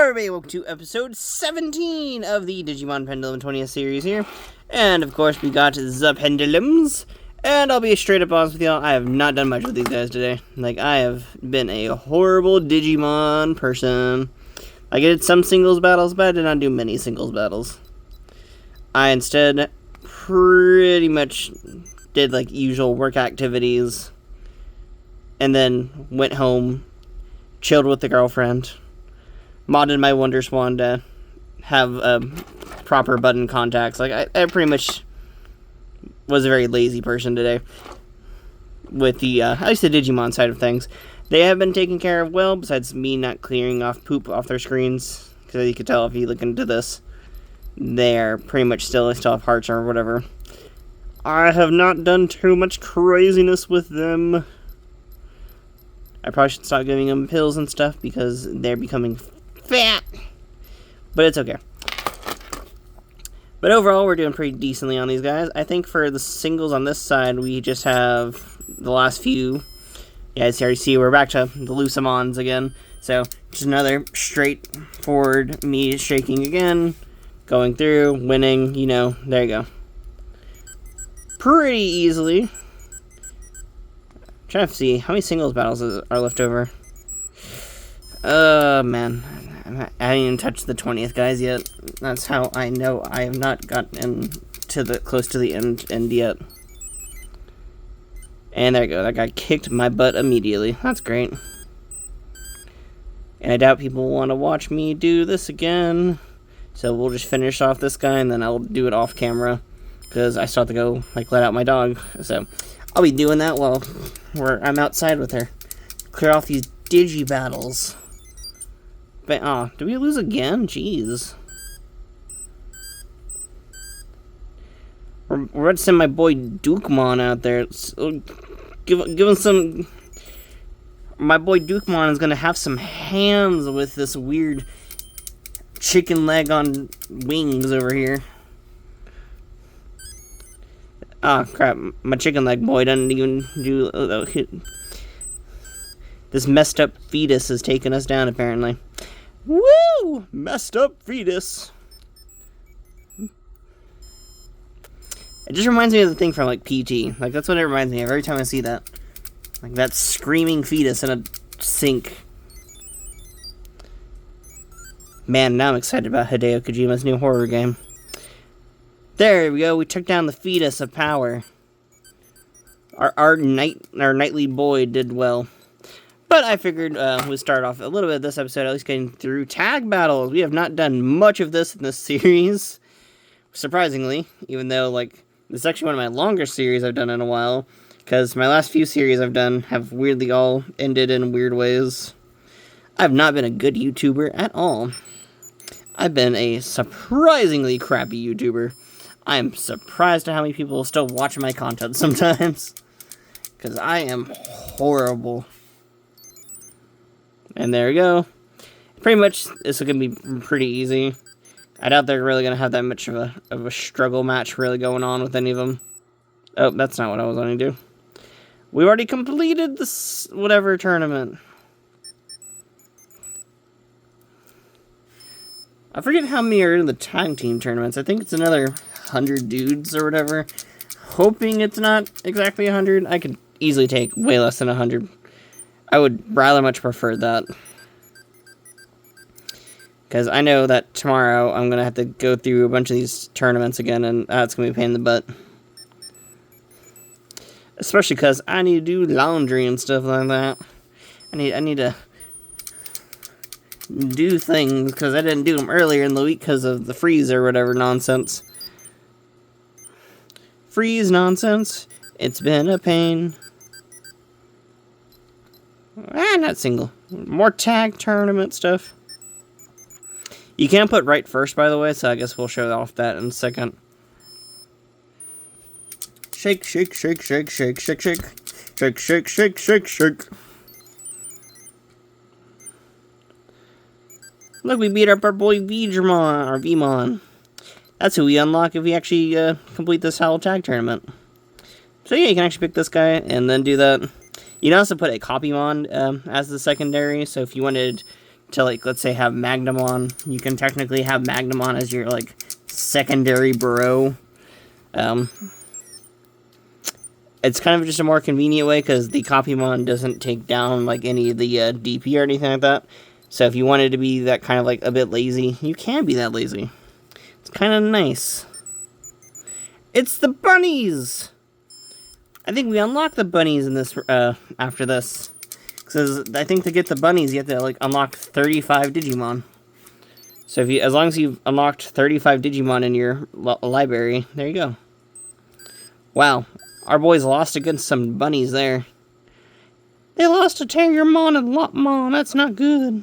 everybody, welcome to episode 17 of the Digimon Pendulum 20th series here. And of course we got the Pendulums. And I'll be straight up honest with y'all, I have not done much with these guys today. Like, I have been a horrible Digimon person. I did some singles battles, but I did not do many singles battles. I instead pretty much did like usual work activities. And then went home, chilled with the girlfriend, modded my Wonderswan to have proper button contacts. Like, I pretty much was a very lazy person today with the, at least the Digimon side of things. They have been taken care of well, besides me not clearing off poop off their screens. Because you can tell if you look into this, they're pretty much still have hearts or whatever. I have not done too much craziness with them. I probably should stop giving them pills and stuff because they're becoming fat. But it's okay. But overall, we're doing pretty decently on these guys. I think for the singles on this side, we just have the last few. Yeah, as you already see, we're back to the BLUESKYs again. So, just another straightforward me shaking again. Going through, winning, you know, there you go. Pretty easily. Trying to see how many singles battles are left over. Man, I haven't even touched the 20th guys yet. That's how I know I have not gotten to the close to the end yet. And there you go. That guy kicked my butt immediately. That's great. And I doubt people want to watch me do this again. So we'll just finish off this guy and then I'll do it off camera because I still have to go like let out my dog. So I'll be doing that while I'm outside with her. Clear off these Digi battles. But, did we lose again? Jeez. We're about to send my boy Digimon out there. Give him some... My boy Digimon is going to have some hands with this weird chicken leg on wings over here. Ah, crap. My chicken leg boy doesn't even do... This messed up fetus has taken us down, apparently. Woo! Messed up fetus. It just reminds me of the thing from, like, PT. Like, that's what it reminds me of every time I see that. Like, that screaming fetus in a sink. Man, now I'm excited about Hideo Kojima's new horror game. There we go, we took down the fetus of power. Our nightly boy did well. But I figured we'd start off a little bit of this episode, at least getting through tag battles. We have not done much of this in this series. Surprisingly, even though, like, this is actually one of my longer series I've done in a while. Because my last few series I've done have weirdly all ended in weird ways. I've not been a good YouTuber at all. I've been a surprisingly crappy YouTuber. I'm surprised at how many people still watch my content sometimes. Because I am horrible. And there we go. Pretty much, this is going to be pretty easy. I doubt they're really going to have that much of a struggle match really going on with any of them. Oh, that's not what I was going to do. We already completed this whatever tournament. I forget how many are in the tag team tournaments. I think it's another 100 dudes or whatever. Hoping it's not exactly 100. I could easily take way less than 100. I would rather much prefer that. Because I know that tomorrow I'm going to have to go through a bunch of these tournaments again, and that's going to be a pain in the butt. Especially because I need to do laundry and stuff like that. I need to do things because I didn't do them earlier in the week because of the freeze or whatever nonsense. Freeze nonsense. It's been a pain. Not single. More tag tournament stuff. You can put right first, by the way, so I guess we'll show off that in a second. Shake, shake, shake, shake, shake, shake, shake. Shake, shake, shake, shake, shake. Look, we beat up our boy Digimon, or Vmon. That's who we unlock if we actually complete this Howl Tag Tournament. So yeah, you can actually pick this guy and then do that. You can also put a Copymon as the secondary, so if you wanted to, like, let's say have Magnamon. You can technically have Magnamon as your, like, secondary bro. It's kind of just a more convenient way because the Copymon doesn't take down, like, any of the DP or anything like that. So if you wanted to be that kind of, like, a bit lazy, you can be that lazy. It's kind of nice. It's the bunnies! I think we unlock the bunnies in this, after this. Because I think to get the bunnies, you have to, like, unlock 35 Digimon. So if you, as long as you've unlocked 35 Digimon in your library, there you go. Wow. Our boys lost against some bunnies there. They lost to Terriermon and Lopmon. That's not good.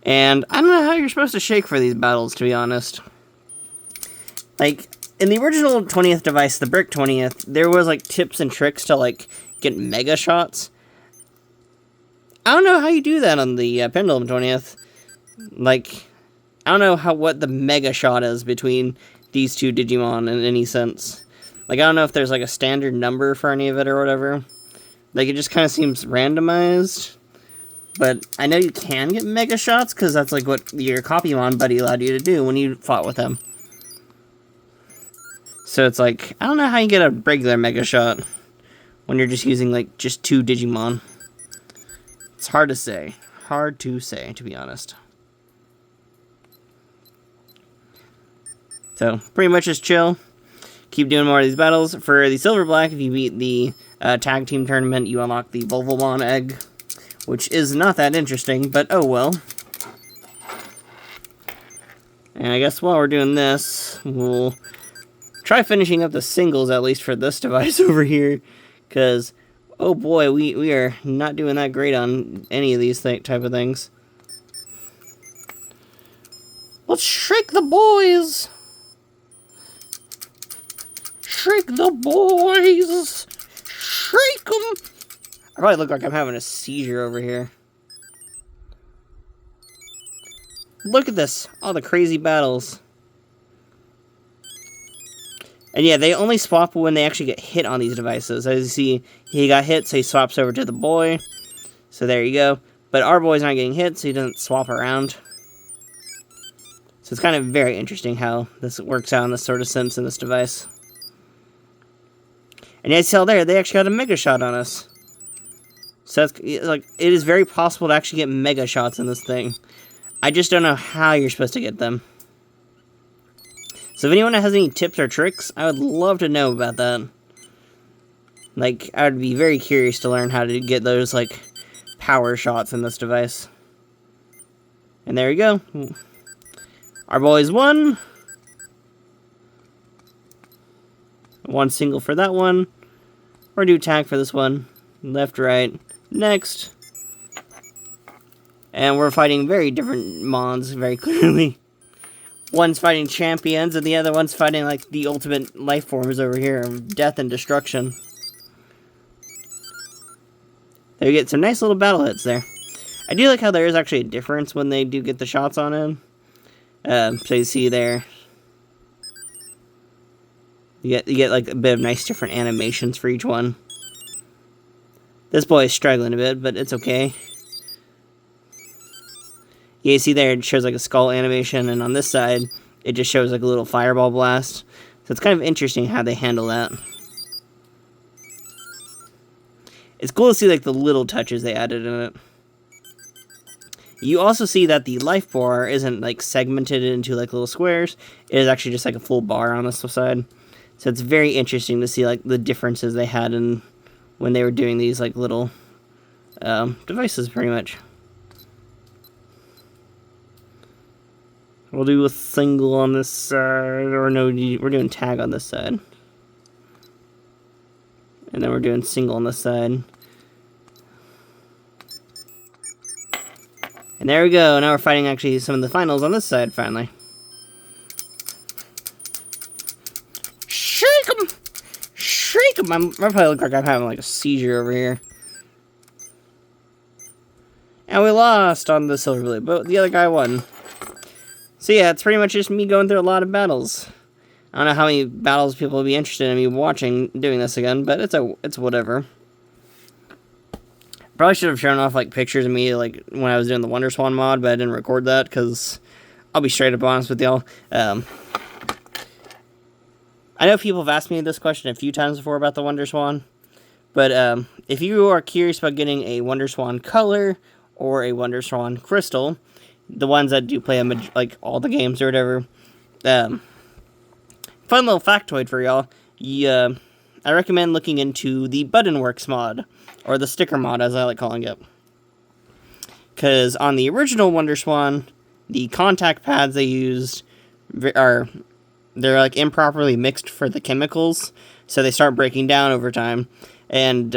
And I don't know how you're supposed to shake for these battles, to be honest. Like, in the original 20th device, the Brick 20th, there was, like, tips and tricks to, like, get mega shots. I don't know how you do that on the Pendulum 20th. Like, I don't know what the mega shot is between these two Digimon in any sense. Like, I don't know if there's, like, a standard number for any of it or whatever. Like, it just kind of seems randomized. But I know you can get mega shots, because that's, like, what your Copymon buddy allowed you to do when you fought with him. So it's like, I don't know how you get a regular mega shot when you're just using, like, just two Digimon. It's hard to say. Hard to say, to be honest. So, pretty much just chill. Keep doing more of these battles. For the Silver Black, if you beat the tag team tournament, you unlock the Volvamon egg, which is not that interesting, but oh well. And I guess while we're doing this, we'll try finishing up the singles, at least for this device over here, because, oh boy, we are not doing that great on any of these type of things. Let's shake the boys! Shake the boys! Shake them! I probably look like I'm having a seizure over here. Look at this. All the crazy battles. And yeah, they only swap when they actually get hit on these devices. As you see, he got hit, so he swaps over to the boy. So there you go. But our boy's not getting hit, so he doesn't swap around. So it's kind of very interesting how this works out in this sort of sense in this device. And as you tell there, they actually got a mega shot on us. So that's, like, it is very possible to actually get mega shots in this thing. I just don't know how you're supposed to get them. So if anyone has any tips or tricks, I would love to know about that. Like, I would be very curious to learn how to get those, like, power shots in this device. And there we go. Our boys won. One single for that one. Or do tag for this one. Left, right, next. And we're fighting very different mons, very clearly. One's fighting champions, and the other one's fighting, like, the ultimate life forms over here of death and destruction. There you get some nice little battle hits there. I do like how there is actually a difference when they do get the shots on him. So you see there. You get like a bit of nice different animations for each one. This boy is struggling a bit, but it's okay. Yeah, you see there it shows like a skull animation, and on this side it just shows like a little fireball blast. So it's kind of interesting how they handle that. It's cool to see like the little touches they added in it. You also see that the life bar isn't like segmented into like little squares. It is actually just like a full bar on this side. So it's very interesting to see like the differences they had in when they were doing these like little devices pretty much. We'll do a single on this side, or no, we're doing tag on this side. And then we're doing single on this side. And there we go, now we're fighting actually some of the finals on this side, finally. Shake 'em! Shake 'em! I probably look like I'm having like a seizure over here. And we lost on the silver blue, but the other guy won. So yeah, it's pretty much just me going through a lot of battles. I don't know how many battles people will be interested in me watching doing this again, but it's whatever. Probably should have shown off, like, pictures of me, like, when I was doing the Wonderswan mod, but I didn't record that, because I'll be straight up honest with y'all. I know people have asked me this question a few times before about the Wonderswan, but if you are curious about getting a Wonderswan color or a Wonderswan crystal, the ones that do play like all the games or whatever, fun little factoid for y'all. I recommend looking into the Buttonworks mod, or the sticker mod as I like calling it. Because on the original Wonderswan, the contact pads they used they're like improperly mixed for the chemicals, so they start breaking down over time. And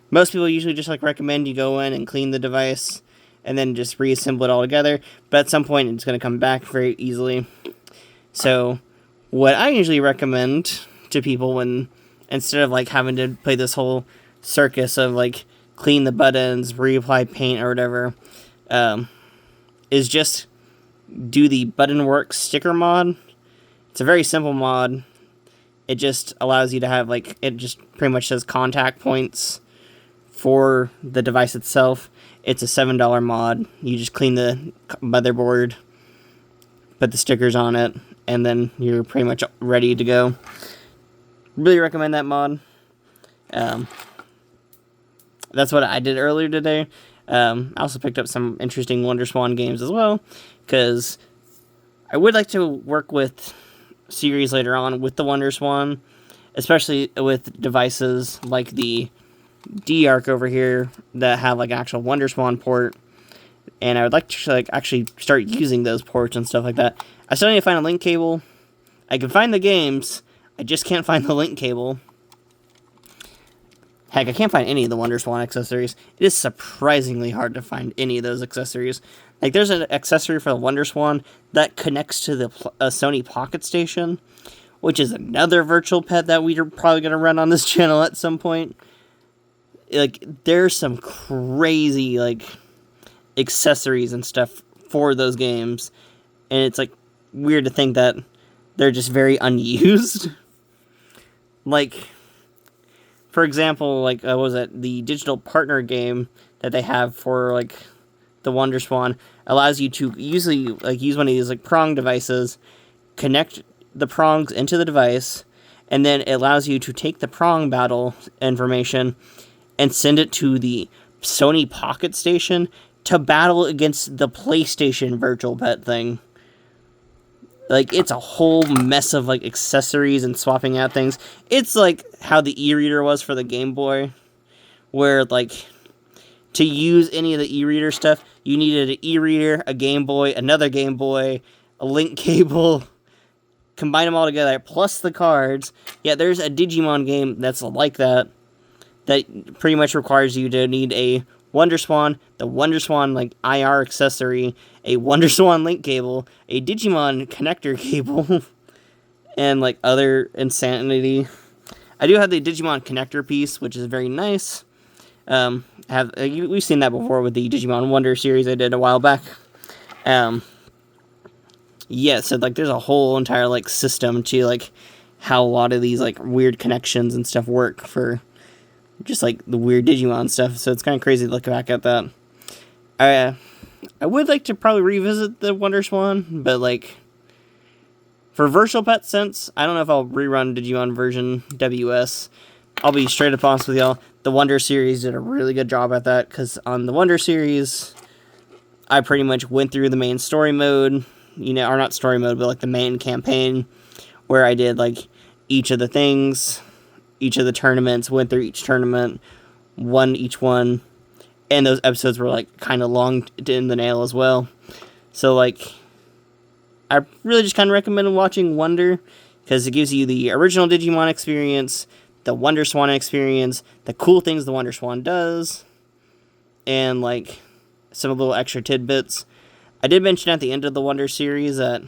most people usually just like recommend you go in and clean the device and then just reassemble it all together, but at some point it's going to come back very easily. So what I usually recommend to people, when instead of like having to play this whole circus of like clean the buttons, reapply paint or whatever, is just do the Buttonworks sticker mod. It's a very simple mod. It just allows you to have, like, it just pretty much says contact points for the device itself. It's a $7 mod. You just clean the motherboard, put the stickers on it, and then you're pretty much ready to go. Really recommend that mod. That's what I did earlier today. I also picked up some interesting Wonderswan games as well, because I would like to work with series later on with the Wonderswan, especially with devices like the D-Arc over here that have like actual Wonderswan port, and I would like to like actually start using those ports and stuff like that. I still need to find a link cable. I can find the games, I just can't find the link cable. Heck, I can't find any of the Wonderswan accessories. It is surprisingly hard to find any of those accessories. Like, there's an accessory for the Wonderswan that connects to the Sony Pocket Station, which is another virtual pet that we're probably going to run on this channel at some point. Like, there's some crazy, like, accessories and stuff for those games, and it's, like, weird to think that they're just very unused. Like, for example, like, what was it? The digital partner game that they have for, like, the Wonderswan allows you to usually, like, use one of these, like, prong devices, connect the prongs into the device, and then it allows you to take the prong battle information and send it to the Sony Pocket Station to battle against the PlayStation virtual pet thing. Like, it's a whole mess of, like, accessories and swapping out things. It's like how the e-reader was for the Game Boy, where, like, to use any of the e-reader stuff, you needed an e-reader, a Game Boy, another Game Boy, a link cable, combine them all together, plus the cards. Yeah, there's a Digimon game that's like that pretty much requires you to need a Wonderswan, the Wonderswan, like, IR accessory, a Wonderswan link cable, a Digimon connector cable, and, like, other insanity. I do have the Digimon connector piece, which is very nice. We've seen that before with the Digimon Wonder series I did a while back. Yeah, so, like, there's a whole entire, like, system to, like, how a lot of these, like, weird connections and stuff work for just, like, the weird Digimon stuff, so it's kind of crazy to look back at that. I would like to probably revisit the Wonderswan, but, like, for virtual pet sense, I don't know if I'll rerun Digimon version WS. I'll be straight up honest with y'all. The Wonder series did a really good job at that, because on the Wonder series, I pretty much went through the main story mode, you know, or not story mode, but, like, the main campaign, where I did, like, each of the things, each of the tournaments, went through each tournament, won each one, and those episodes were, like, kind of long in the nail as well. So, like, I really just kind of recommend watching Wonder, because it gives you the original Digimon experience, the Wonderswan experience, the cool things the Wonderswan does, and, like, some little extra tidbits. I did mention at the end of the Wonder series that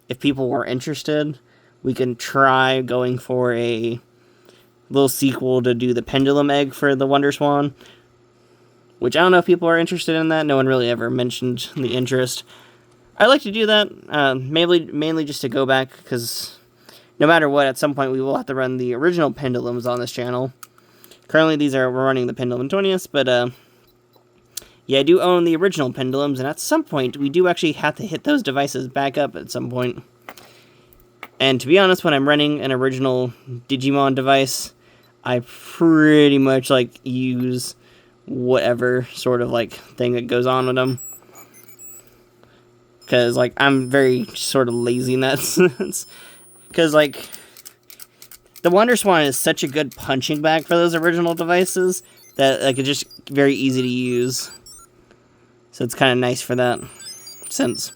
if people were interested, we can try going for a little sequel to do the Pendulum egg for the Wonderswan, which I don't know if people are interested in that. No one really ever mentioned the interest. I'd like to do that, mainly just to go back, because no matter what, at some point we will have to run the original Pendulums on this channel. Currently, we're running the Pendulum 20th, but, yeah, I do own the original Pendulums, and at some point, we do actually have to hit those devices back up at some point. And to be honest, when I'm running an original Digimon device, I pretty much, like, use whatever sort of, like, thing that goes on with them. Because, like, I'm very sort of lazy in that sense. Because, like, the Wonderswan is such a good punching bag for those original devices that, like, it's just very easy to use. So it's kind of nice for that sense.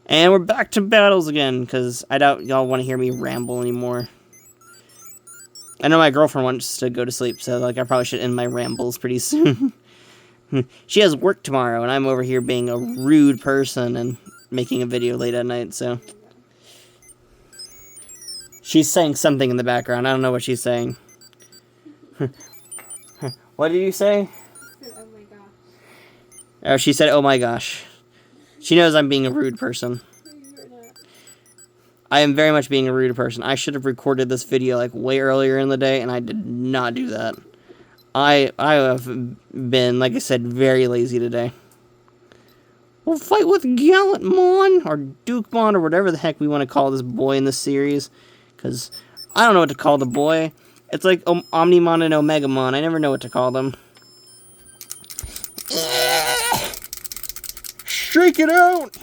And we're back to battles again, because I doubt y'all want to hear me ramble anymore. I know my girlfriend wants to go to sleep, so, like, I probably should end my rambles pretty soon. She has work tomorrow, and I'm over here being a rude person and making a video late at night, so. She's saying something in the background. I don't know what she's saying. What did you say? Oh my gosh. Oh, she said, oh my gosh. She knows I'm being a rude person. I am very much being a rude person. I should have recorded this video, like, way earlier in the day, and I did not do that. I have been, like I said, very lazy today. We'll fight with Gallantmon, or Dukemon, or whatever the heck we want to call this boy in this series. Because I don't know what to call the boy. It's like Omnimon and Omegamon. I never know what to call them. Shake it out!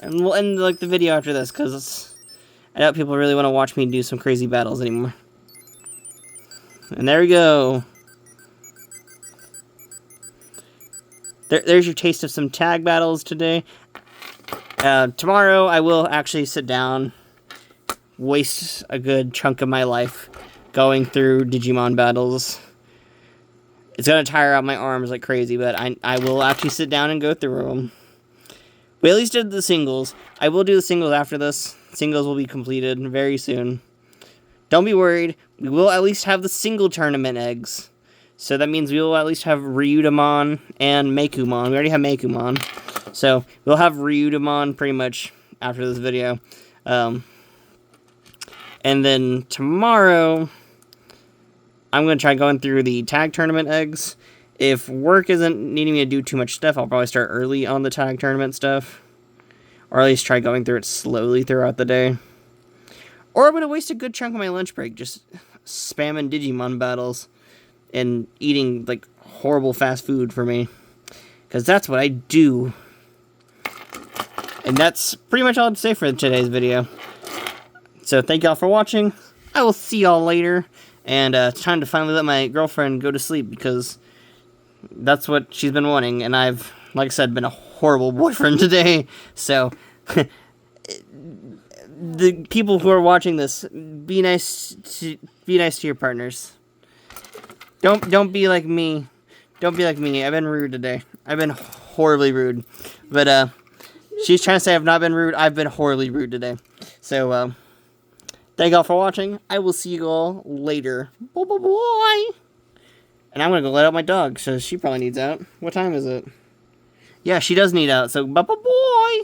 And we'll end, like, the video after this, because I doubt people really want to watch me do some crazy battles anymore. And there we go. There's your taste of some tag battles today. Tomorrow, I will actually sit down, waste a good chunk of my life going through Digimon battles. It's going to tire out my arms like crazy, but I will actually sit down and go through them. We at least did the singles. I will do the singles after this. Singles will be completed very soon. Don't be worried. We will at least have the single tournament eggs. So that means we will at least have Ryudamon and Mekumon. We already have Mekumon. So we'll have Ryudamon pretty much after this video. And then tomorrow, I'm going to try going through the tag tournament eggs. If work isn't needing me to do too much stuff, I'll probably start early on the tag tournament stuff. Or at least try going through it slowly throughout the day. Or I'm going to waste a good chunk of my lunch break just spamming Digimon battles. And eating, like, horrible fast food for me. Because that's what I do. And that's pretty much all I have to say for today's video. So thank y'all for watching. I will see y'all later. And it's time to finally let my girlfriend go to sleep, because that's what she's been wanting. And I've, like I said, been a horrible boyfriend today. So, the people who are watching this, be nice to your partners. Don't be like me. Don't be like me. I've been rude today. I've been horribly rude. But, she's trying to say I've not been rude. I've been horribly rude today. So, thank y'all for watching. I will see you all later. Bye. And I'm going to go let out my dog, so she probably needs out. What time is it? Yeah, she does need out, so bye-bye.